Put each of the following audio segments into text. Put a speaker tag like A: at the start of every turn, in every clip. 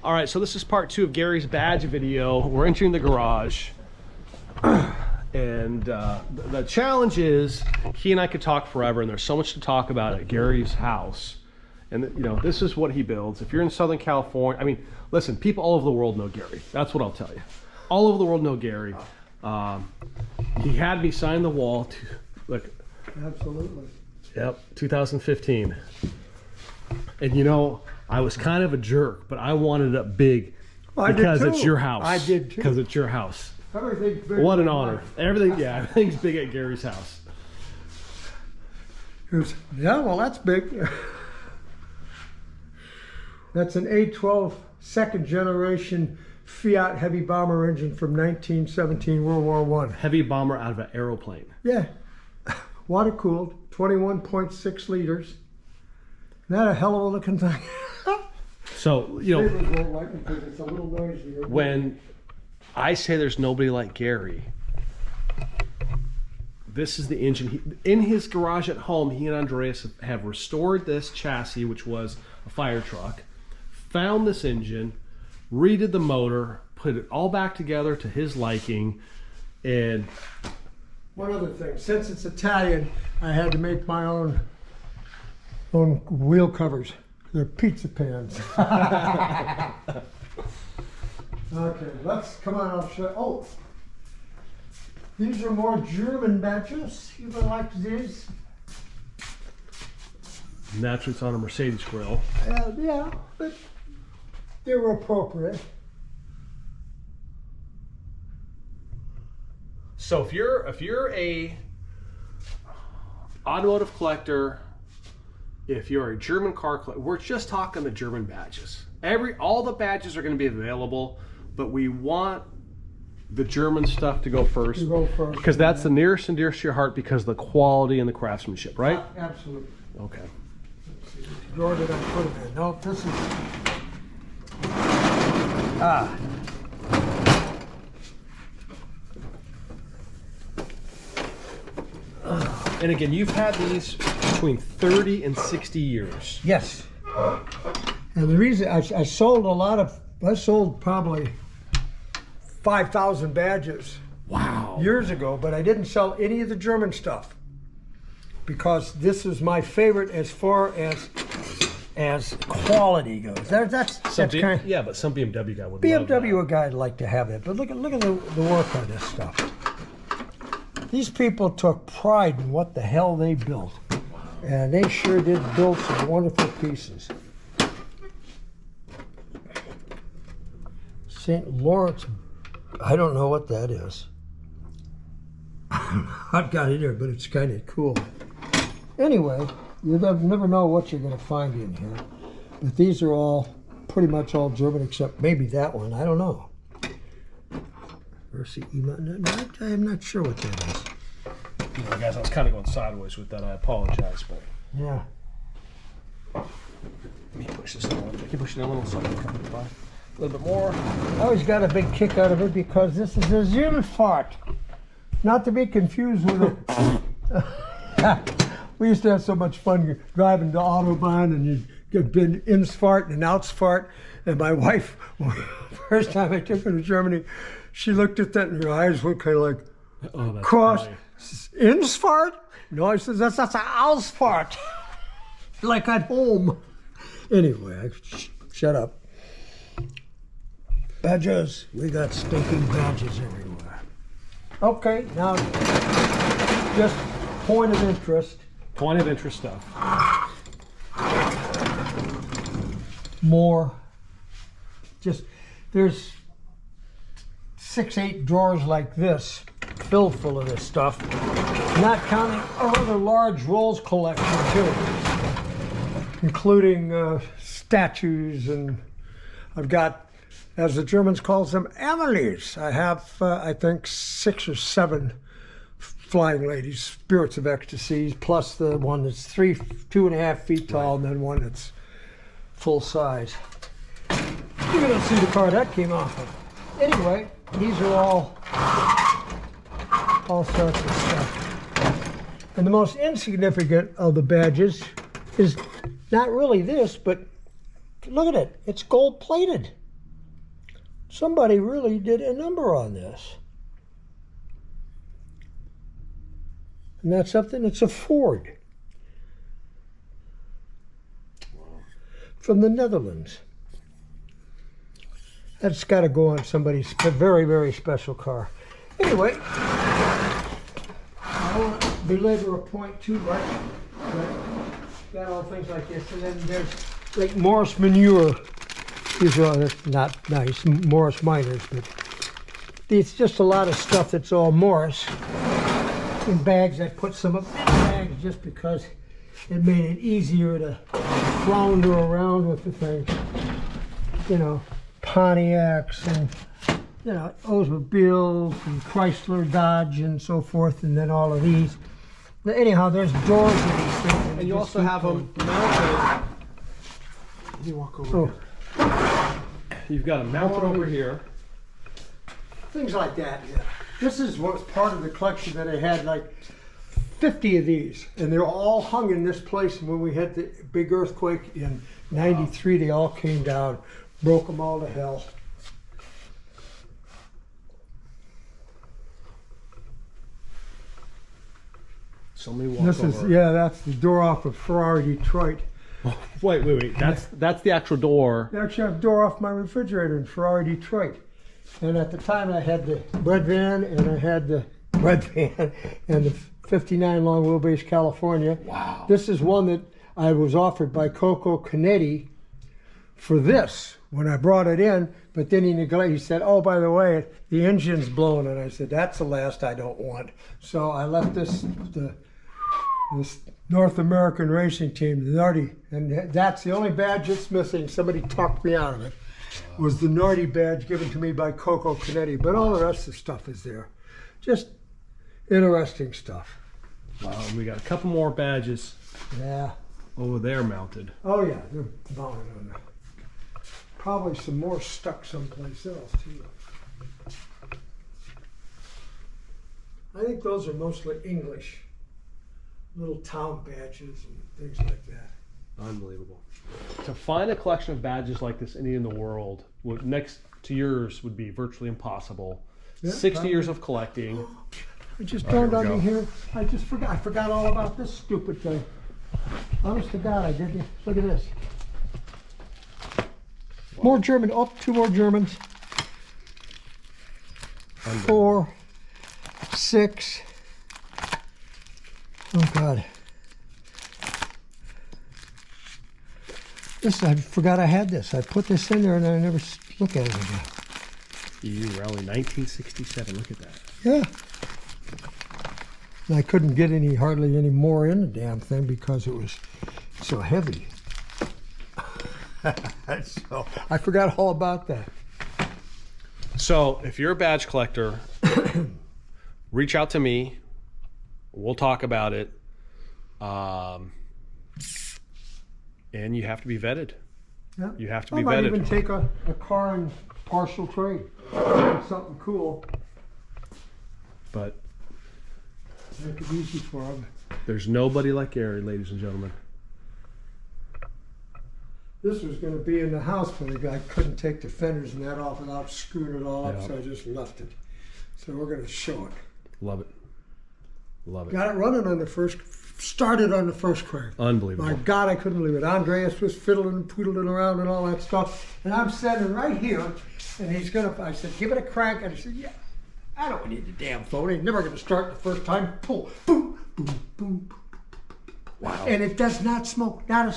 A: All right, so this is part 2 of Gary's badge video. We're entering the garage. And the challenge is, he and I could talk forever, and there's so much to talk about at Gary's house. And you know, this is what he builds. If you're in Southern California, I mean, listen, people all over the world know Gary. That's what I'll tell you. All over the world know Gary. He had me sign the wall to, look.
B: Absolutely.
A: Yep, 2015. And you know, I was kind of a jerk, but I wanted it big because it's your house.
B: I did too.
A: Because it's your house.
B: Everything's big.
A: What an honor. Everything, yeah, everything's big at Gary's house.
B: Yeah, well, that's big. That's an A12 second generation Fiat heavy bomber engine from 1917 World War I.
A: Heavy bomber out of an aeroplane.
B: Yeah. Water cooled, 21.6 liters. Isn't that a hell of a looking thing?
A: So, you know,
B: Neighbors won't like it because it's a little noisy.
A: when I say there's nobody like Gary, this is the engine. In his garage at home, he and Andreas have restored this chassis, which was a fire truck, found this engine, redid the motor, put it all back together to his liking, and
B: one other thing, since it's Italian, I had to make my own wheel covers. They're pizza pans. Okay, let's come on. I'll show. Oh, these are more German badges. You would like these?
A: naturally it's on a Mercedes grill.
B: Yeah, but they were appropriate.
A: So if you're a automotive collector, if you're a German car collector, we're just talking the German badges. All the badges are going to be available, but we want the German stuff to go first. Because that's the nearest and dearest to your heart because of the quality and the craftsmanship, right?
B: Absolutely.
A: Okay.
B: Let's see, which drawer did I put it in? No, this is...
A: And again, you've had these between 30 and 60 years.
B: Yes. And the reason I sold I sold probably 5,000 badges.
A: Wow.
B: Years ago, but I didn't sell any of the German stuff because this is my favorite as far as quality goes. That's kind of,
A: yeah, but some BMW guy would
B: BMW
A: love
B: guy would like to have it. But look at the work on this stuff. These people took pride in what the hell they built. And they sure did build some wonderful pieces. St. Lawrence, I don't know what that is. I've got it here, but it's kind of cool. Anyway, you never know what you're going to find in here. But these are all, pretty much all German, except maybe that one. I don't know. I'm not sure what that is.
A: You know, guys, I was kind of going sideways with that. I apologize, but
B: yeah.
A: Let me push this a little. Can you push it a little? So I can come by a little bit more.
B: I always got a big kick out of it because this is a Zimfahrt, not to be confused with a. We used to have so much fun driving to Autobahn, and you'd get an Insfahrt and an Outsfahrt. And my wife, first time I took her to Germany, she looked at that and her eyes were kind of like,
A: oh, that's
B: cross,
A: funny.
B: Insfahrt? No, I said, that's an Ausfahrt. Like at home. Anyway, shut up. Badges. We got stinking badges everywhere. Okay, now, just point of interest.
A: Point of interest stuff.
B: More. Just, there's 6-8 drawers like this, filled full of this stuff. Not counting our other large Rolls collection too, including statues, and I've got, as the Germans calls them, Emilies. I have, I think, 6 or 7 flying ladies, spirits of ecstasy, plus the one that's 2.5 feet tall, and then one that's full size. You're gonna see the car that came off of. Anyway, these are all sorts of stuff. And the most insignificant of the badges is not really this, but look at it. It's gold plated. Somebody really did a number on this. And that's something, it's a Ford. From the Netherlands. That's got to go on somebody's very, very special car. Anyway, I don't want to belabor a point too much, but got all things like this. And then there's like Morris manure. These are not nice, Morris minors, but it's just a lot of stuff that's all Morris in bags. I put some of it in bags just because it made it easier to flounder around with the things. You know, Pontiacs and, you know, Oldsmobiles and Chrysler, Dodge and so forth, and then all of these. But anyhow, there's doors in these things.
A: And you also have them mounted. You walk over here. You've got them mounted over here.
B: Things like that, yeah. This is what's part of the collection that I had, like 50 of these, and they're all hung in this place. And when we had the big earthquake in '93, they all came down, broke them all to hell.
A: Somebody walk
B: This
A: over.
B: is, yeah, that's the door off of Ferrari Detroit.
A: Oh, wait. That's the actual door.
B: They actually have a door off my refrigerator in Ferrari Detroit. And at the time I had the bread van, and I had the bread van and the 59 long wheelbase California.
A: Wow.
B: This is one that I was offered by Coco Canetti for this when I brought it in, but then he said, oh, by the way, the engine's blown. And I said, that's the last I don't want. So I left this North American racing team, the Nardi, and that's the only badge that's missing. Somebody talked me out of it. Was the Nardi badge given to me by Coco Canetti, but all the rest of the stuff is there. Just interesting stuff.
A: Wow, and we got a couple more badges
B: Yeah.
A: over there mounted.
B: Oh yeah, they're mounted on there. Probably some more stuck someplace else too. I think those are mostly English. Little town badges and things like that.
A: Unbelievable. To find a collection of badges like this anywhere in the world, next to yours, would be virtually impossible.
B: Yeah,
A: 60
B: probably.
A: years of collecting.
B: It just
A: Oh, here
B: dawned
A: we
B: on
A: go.
B: me here. I just forgot. I forgot all about this stupid thing. Honest to God, I didn't. Look at this. More German. Oh, two more Germans. 4, 6. Oh God. This, I forgot I had this. I put this in there and I never look at it again.
A: EU Rally 1967. Look at that.
B: Yeah. And I couldn't get hardly any more in the damn thing because it was so heavy. So I forgot all about that.
A: So if you're a badge collector, reach out to me. We'll talk about it. And you have to be vetted.
B: Yeah.
A: You have to
B: I
A: be
B: might
A: vetted.
B: even take a car in partial trade. Something cool.
A: But
B: Make it easy for them.
A: there's nobody like Gary, ladies and gentlemen.
B: This was going to be in the house, but I couldn't take the fenders and that off without screwing it all up,
A: Yeah.
B: so I just left it. So we're going to show it.
A: Love it. Love it.
B: Got it running on the first, started on the first crank.
A: Unbelievable.
B: My God, I couldn't believe it. Andreas was fiddling and poodling around and all that stuff. And I'm standing right here, and I said, give it a crank. And he said, yeah, I don't need the damn phone. It's never going to start the first time. Pull, boom, boom, boom.
A: Wow.
B: And it does not smoke, not a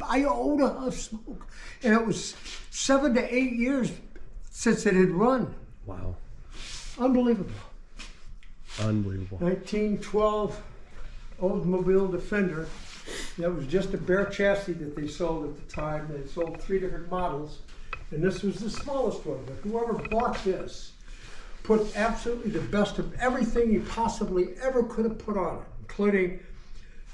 B: iota of smoke. And it was 7 to 8 years since it had run.
A: Wow.
B: Unbelievable.
A: Unbelievable.
B: 1912 Oldsmobile Defender. That was just a bare chassis that they sold at the time. They sold 3 different models, and this was the smallest one. But whoever bought this put absolutely the best of everything you possibly ever could have put on it, including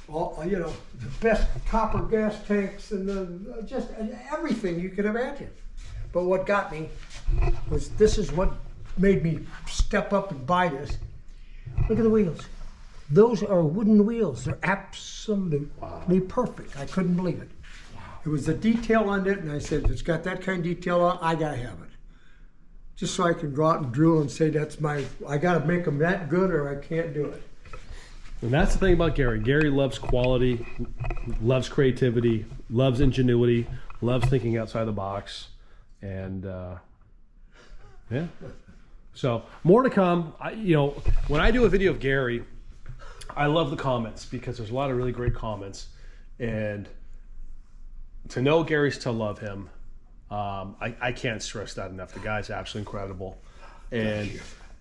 B: all, the best copper gas tanks and just everything you could imagine. But what got me was, this is what made me step up and buy this. Look at the wheels. Those are wooden wheels. They're absolutely perfect. I couldn't believe it. It was the detail on it, and I said, if it's got that kind of detail on, I gotta have it. just so I can go out and drill and say I got to make them that good or I can't do it.
A: And that's the thing about Gary. Gary loves quality, loves creativity, loves ingenuity, loves thinking outside the box, and yeah. So more to come. When I do a video of Gary, I love the comments because there's a lot of really great comments, and to know Gary's to love him, I can't stress that enough. The guy's absolutely incredible, and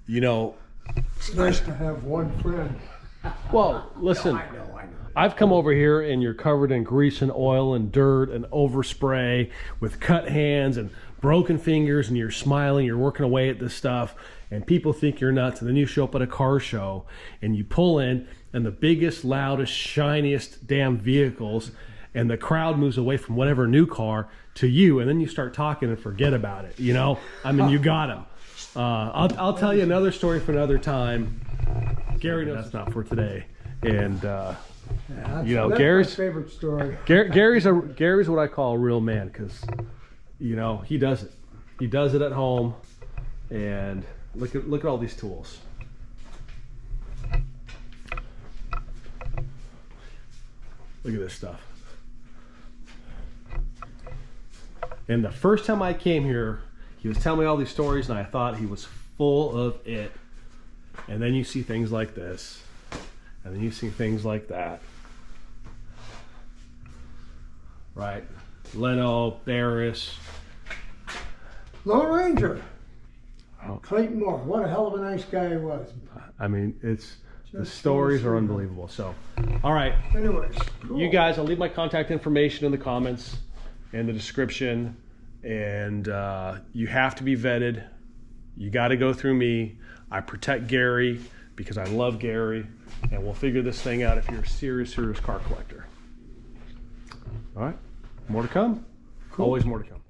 B: it's nice to have one friend.
A: Well, listen,
B: I know.
A: I've come over here and you're covered in grease and oil and dirt and overspray with cut hands and broken fingers, and you're smiling, you're working away at this stuff, and people think you're nuts. And then you show up at a car show and you pull in, and the biggest, loudest, shiniest damn vehicles, and the crowd moves away from whatever new car to you, and then you start talking and forget about it. You got them. I'll tell you another story for another time. Gary knows that's not for today, and
B: That's
A: Gary's
B: my favorite story.
A: Gary's what I call a real man, because he does it. He does it at home, and look at all these tools. Look at this stuff. And the first time I came here, he was telling me all these stories, and I thought he was full of it. And then you see things like this, and then you see things like that. Right? Leno, Barris.
B: Lone Ranger.
A: Oh.
B: Clayton Moore. What a hell of a nice guy he was.
A: I mean, the stories are unbelievable. So, all right.
B: Anyways, cool.
A: You guys, I'll leave my contact information in the comments and the description. And you have to be vetted. You got to go through me. I protect Gary because I love Gary, and we'll figure this thing out if you're a serious car collector. All right, more to come.
B: Cool.
A: Always more to come.